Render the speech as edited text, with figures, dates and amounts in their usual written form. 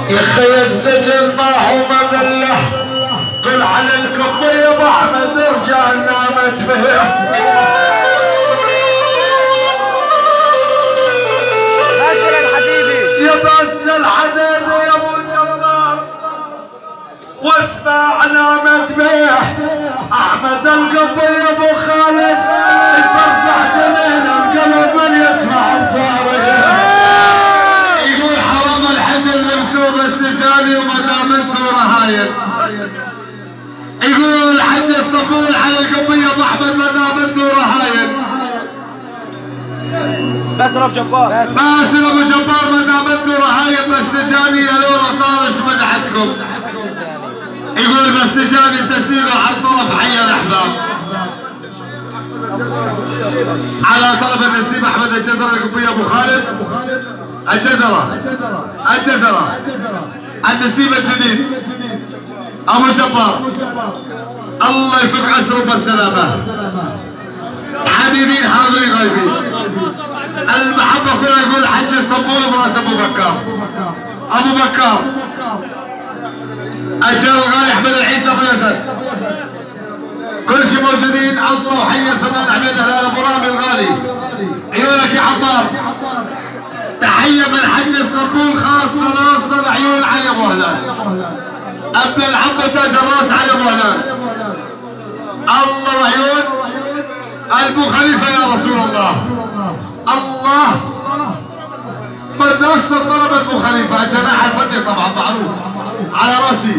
يا خي السجن ما هو مذله، قل على القبي ابو احمد رجال نامت به. يا باسل الحديد يا ابو جبار واسمع نامت به. احمد القبي يا ابو خالد يفرفع جنين القلب من يسمع انصاره. يقول حرام الحجر لبسوه بالسجاني وما دام انتو رهاين. يقول حج الصبول على القبي ابو احمد ما دام انتو رهاين. باسل ابو جبار باسل ابو جبار ما دام انتو رهاين بالسجاني يا لولا طارش مدحتكم. يقول بالسجاني تسيلوا على طرف حي الاحباب. على طلب النسيب احمد الجزره القبي ابو خالد الجزره النسيب الجديد ابو جبار الله يفك عسره بالسلامه. حديدين حاضرين غايبين. المحبه كلها يقول حج اسطنبول براس ابو بكار اجل الغالي احمد العيسى ابو يزن كل شيء موجودين. الله وحي الفنان عبيد هلال ابو رامي الغالي. عيونك يا عبار. تحيه من حج اسطنبول خاصه لعيون علي ابو هلال. ابن العم تاج الراس علي ابو هلال. الله وعيون ابو خليفه يا رسول الله. الله مدرسه طلب ابو خليفه الجناح الفني طبعا معروف على راسي.